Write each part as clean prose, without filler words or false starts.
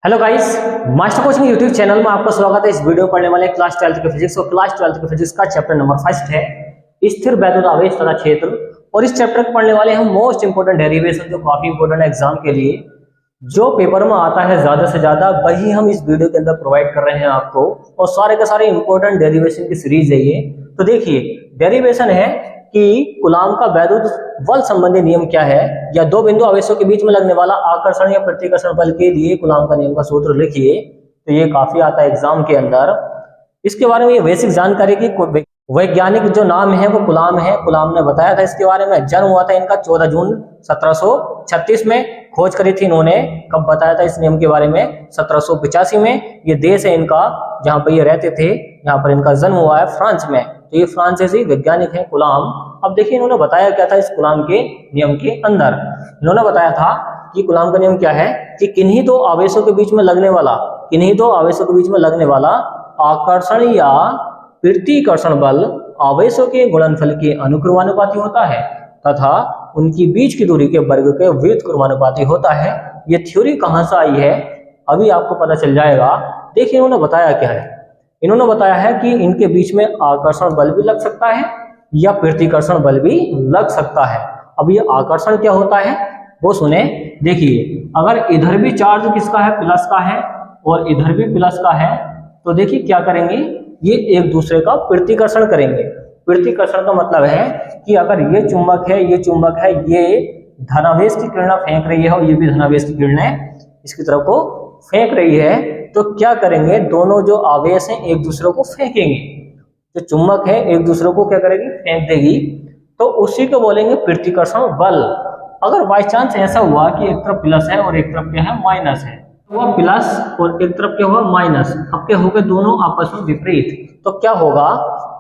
Hello guys, master coaching YouTube channel में आपका स्वागत है। इस वीडियो पढ़ने वाले क्लास 12th के फिजिक्स और क्लास 12th के फिजिक्स का चैप्टर नंबर 1 है स्थिर वैद्युत आवेश तथा क्षेत्र। और इस चैप्टर को पढ़ने वाले हम मोस्ट इंपोर्टेंट डेरिवेशन जो काफी इंपोर्टेंट है एग्जाम के लिए, जो पेपर में आता है ज्यादा से ज्यादा, वही हम इस वीडियो के अंदर प्रोवाइड कर रहे हैं आपको। और सारे के सारे इंपोर्टेंट डेरिवेशन की सीरीज है ये। तो देखिए, डेरिवेशन है कि कूलाम का वैद्युत बल संबंधी नियम क्या है, या दो बिंदु आवेशों के बीच में लगने वाला आकर्षण या प्रतिकर्षण बल के लिए कूलाम का नियम का सूत्र लिखिए। तो ये काफी आता है एग्जाम के अंदर। इसके बारे में ये बेसिक जानकारी की वैज्ञानिक जो नाम है वो कूलाम है। कूलाम ने बताया था इसके बारे में। जन्म हुआ था इनका 14 जून 1736 में। खोज करी थी इन्होंने। कब बताया था इस नियम के बारे में? 1785 में। ये देश है इनका जहां पर ये रहते थे, यहाँ पर इनका जन्म हुआ है फ्रांस में। तो ये फ्रांसीसी वैज्ञानिक है कूलाम। अब देखिए इन्होंने बताया क्या था इस कूलाम के नियम के अंदर। इन्होंने बताया था कि कूलाम का नियम क्या है कि किन्हीं दो आवेशों के बीच में लगने वाला आकर्षण या प्रतिकर्षण बल आवेशों के गुणनफल के अनुक्रमानुपाती होता है तथा उनकी बीच की दूरी के वर्ग के व्युत्क्रमानुपाती होता है। ये थ्योरी कहां से आई है अभी आपको पता चल जाएगा। देखिए इन्होंने बताया क्या है। इन्होंने बताया है कि इनके बीच में आकर्षण बल भी लग सकता है या प्रतिकर्षण बल भी लग सकता है। अब ये आकर्षण क्या होता है वो सुने। देखिए, अगर इधर भी चार्ज किसका है, प्लस का है, और इधर भी प्लस का है, तो देखिए क्या करेंगे, ये एक दूसरे का प्रतिकर्षण करेंगे। प्रतिकर्षण का मतलब है कि अगर ये चुंबक है, ये चुंबक है, ये धनावेश की किरणें फेंक रही है और ये भी धनावेश की किरणें इसकी तरफ को फेंक रही है, तो क्या करेंगे, दोनों जो आवेश हैं एक दूसरे को फेंकेंगे। जो चुंबक है एक दूसरे को क्या करेगी, फेंक देगी। तो उसी को बोलेंगे प्रतिकर्षण बल। अगर बाई चांस ऐसा हुआ कि एक तरफ प्लस है और एक तरफ क्या है, माइनस है, वो प्लस और एक तरफ क्या हुआ, माइनस, अब क्या होगा, दोनों आपस में विपरीत। तो क्या होगा,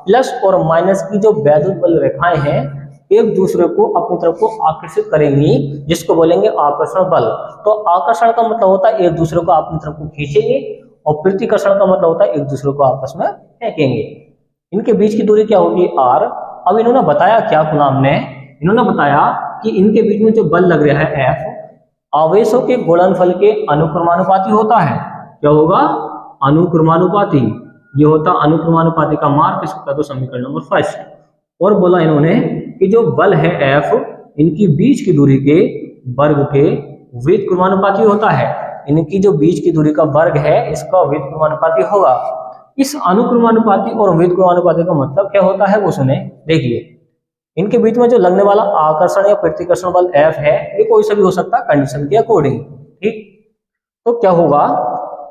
प्लस और माइनस की जो वैद्युत बल रेखाएं हैं एक दूसरे को अपनी तरफ को आकर्षित करेंगी, जिसको बोलेंगे आकर्षण बल। तो आकर्षण का मतलब होता है एक दूसरे को अपनी तरफ को खींचेंगे, और प्रतिकर्षण का मतलब होता है एक दूसरे को आपस में फेंकेंगे। इनके बीच की दूरी क्या होगी, r। अब इन्होंने बताया क्या कूलाम ने, इन्होंने बताया कि इनके बीच में जो बल लग रहा है F, आवेशों के गुणनफल के अनुक्रमानुपाती होता है। क्या होगा, अनुक्रमानुपाती। ये होता अनुक्रमानुपाती का मार्क इसका तो समीकरण नंबर 1। और बोला इन्होंने कि जो बल है F, इनकी बीच की दूरी के वर्ग के व्युत्क्रमानुपाती होता है। इनकी जो बीच की दूरी का वर्ग है इसका व्युत्क्रमानुपाती होगा। इस अनुक्रमानुपाती और व्युत्क्रमानुपाती का मतलब क्या होता है वो सुने। देखिए, इनके बीच में जो लगने वाला आकर्षण या प्रतिकर्षण बल F है, ये कोई सा भी हो सकता है कंडीशन के अकॉर्डिंग। ठीक, तो क्या होगा,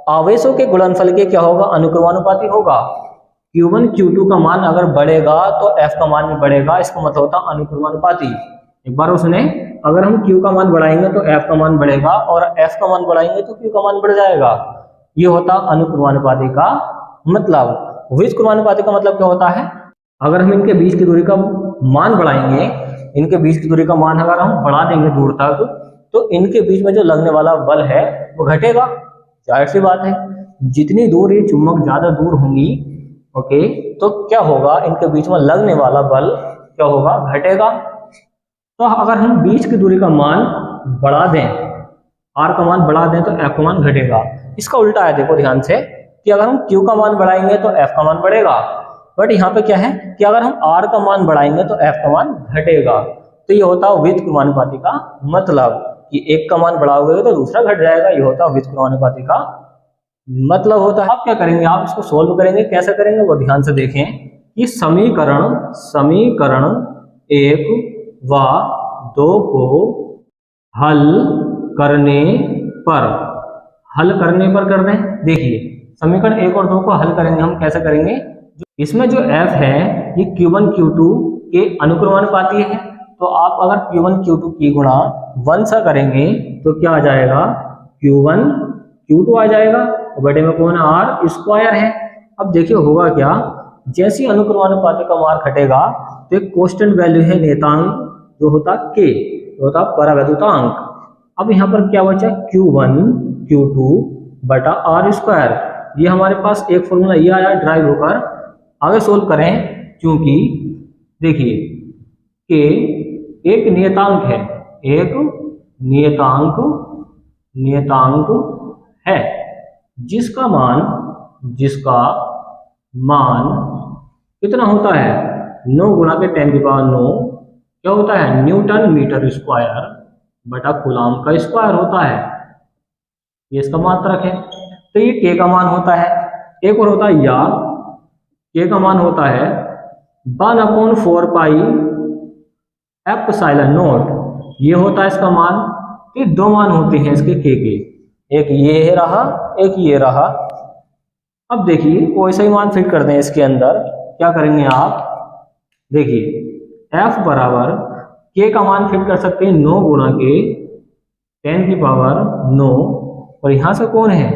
आवेशों के गुणनफल के क्या होगा, अनुक्रमानुपाती होगा। Q1 Q2 का मान अगर बढ़ेगा तो F का मान भी बढ़ेगा, इसका मतलब होता है अनुक्रमानुपाती। एक बार वो सुने, अगर हम Q का मान बढ़ाएंगे तो F का मान बढ़ेगा, और F का मान बढ़ाएंगे तो Q का मान बढ़ जाएगा। ये होता अनुक्रमानुपाती का मतलब। व्युत्क्रमानुपाती का मतलब क्या होता है, अगर हम इनके बीच की दूरी का मान बढ़ाएंगे, इनके बीच की दूरी का मान अगर हम बढ़ा देंगे दूर तक, तो इनके बीच में जो लगने वाला बल है वो घटेगा। जाहिर सी बात है, जितनी दूर ये चुंबक ज्यादा दूर होंगी, ओके, तो क्या होगा, इनके बीच में लगने वाला बल क्या होगा, घटेगा। तो अगर हम बीच की दूरी का मान बढ़ा दें, r का मान बढ़ा दें, तो f का मान घटेगा। इसका उल्टा है, देखो ध्यान से, कि अगर हम q का मान बढ़ाएंगे तो f का मान बढ़ेगा। बट यहाँ पे क्या है कि अगर हम r का मान बढ़ाएंगे तो f का मान घटेगा। तो ये होता है व्युत्क्रमानुपाती का मतलब, कि एक का मान बढ़ाओगे तो दूसरा घट जाएगा। ये होता है व्युत्क्रमानुपाती का मतलब होता है। आप क्या करेंगे, आप इसको सोल्व करेंगे। कैसे करेंगे वो ध्यान से देखें कि समीकरण 1 व 2 को हल करने पर कर रहे हैं। देखिए, समीकरण 1 और 2 को हल करेंगे हम। कैसे करेंगे, इसमें जो F है ये Q1 Q2 के अनुक्रमानुपाती है। तो आप अगर Q1 Q2 की गुणा 1 सा करेंगे तो क्या आ जाएगा, Q1 Q2 आ जाएगा, और बड़े में कौन है, R स्क्वायर है। अब देखिए होगा क्या, जैसी अनुक्रमानुपाती का मान घटेगा तो एक कांस्टेंट वैल्यू है नेतांक, जो होता K, जो होता परावैद्युतांक। अब यहाँ पर क्या बचा, Q1 Q2 बटा R स्क्वायर। ये हमारे पास एक फॉर्मूला ये आया ड्राइव होकर। आगे सोल्व करें, क्योंकि देखिए K एक नियतांक है, एक नियतांक है। जिसका मान कितना होता है, 9 गुणा के 10⁹ क्या होता है, न्यूटन मीटर स्क्वायर बटा कूलाम का स्क्वायर होता है। ये इसका मात्रक है। तो ये के का मान होता है। एक और होता है या, के का मान होता है 1/4 पाई एप्सिलॉन नॉट। ये होता है इसका मान। ये दो मान होते हैं इसके के, एक ये रहा, एक ये रहा। अब देखिए वैसे ही मान फिट करते हैं इसके अंदर। क्या करेंगे आप, देखिए F बराबर के का मान फिट कर सकते हैं 9 गुणा के 10⁹ और यहाँ से कौन है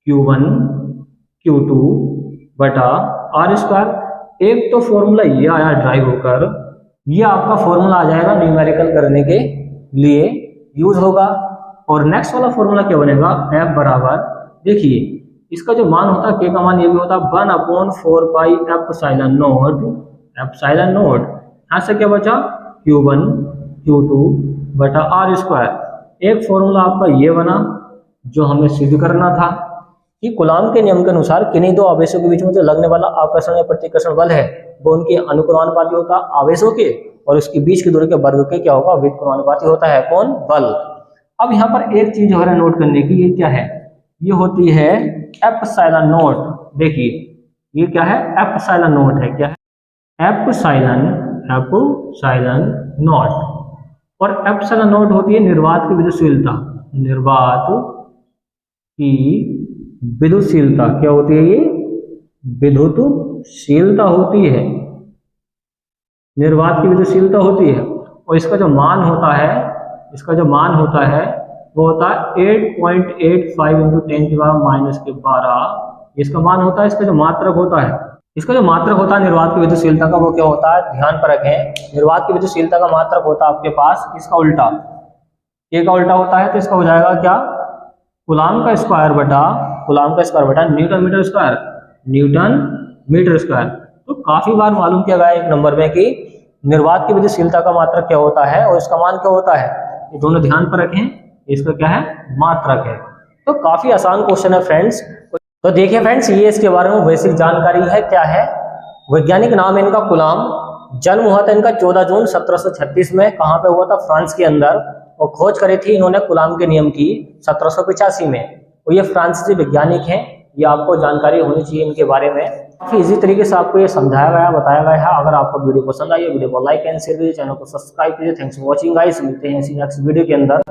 Q1 Q2 बटा R स्क्वायर। एक तो फॉर्मूला ये आया ड्राइव होकर, ये आपका फॉर्मूला आ जाएगा न्यूमेरिकल करने के लिए यूज होगा। और नेक्स्ट वाला फॉर्मूला क्या बनेगा, F बराबर, देखिए इसका जो मान होता है के का मान ये भी होता है 1/4 पाई एप्सिलॉन नॉट। यहाँ से क्या बचा Q1 Q2 बटा R स्क्वायर। एक फॉर्मूला आपका ये बना जो हमें सिद्ध करना था कि कूलाम के नियम के अनुसार किन्हीं दो आवेशों के बीच में जो लगने वाला आकर्षण या प्रतिकर्षण बल है वो उनके अनुक्रमानुपाती होता है आवेशों के, और उसके बीच की दूरी के वर्ग के क्या होगा, व्युत्क्रमानुपाती होता है कौन, बल। अब यहाँ पर एक चीज है नोट करने की, ये क्या है, ये होती है एप्सिलॉन नॉट। देखिए ये क्या है, एप्सिलॉन नॉट है, क्या है, एप्सिलॉन नॉट। और एप्सिलॉन नॉट होती है निर्वात की विद्युतशीलता, निर्वात की विद्युतशीलता क्या होती है, ये विद्युतशीलता होती है, निर्वात की विद्युतशीलता होती है। और इसका जो मान होता है वो होता है 8.85 × 10⁻⁻12। इसका मान होता है। इसका जो मात्रक होता है निर्वात की विद्युतशीलता का, वो क्या होता है, ध्यान पर रखें, निर्वात की विद्युतशीलता का मात्रक होता है आपके पास इसका उल्टा, के का उल्टा होता है। तो इसका हो जाएगा क्या, कूलाम का स्क्वायर बटा न्यूटन मीटर स्क्वायर। तो काफी बार मालूम किया गया एक नंबर में कि निर्वात की विद्युतशीलता का मात्रक क्या होता है और इसका मान क्या होता है, ये दोनों ध्यान पर रखें, इसका क्या है, मात्रक है। तो काफी आसान क्वेश्चन है फ्रेंड्स। तो देखिए फ्रेंड्स, ये इसके बारे में बेसिक जानकारी है। क्या है, वैज्ञानिक नाम है इनका कूलाम। जन्म हुआ था इनका 14 जून 1736 में। कहाँ पे हुआ था, फ्रांस के अंदर। और खोज करी थी इन्होंने कूलाम के नियम की 1785 में। और ये फ्रांसीसी वैज्ञानिक हैं। ये आपको जानकारी होनी चाहिए इनके बारे में। काफी इजी तरीके से आपको ये समझाया गया, बताया गया है। अगर आपको वीडियो पसंद आई है, वीडियो को लाइक एंड शेयर कीजिए, चैनल को सब्सक्राइब कीजिए। थैंक्स फॉर वॉचिंग गाइस, मिलते हैं इसी नेक्स्ट वीडियो के अंदर।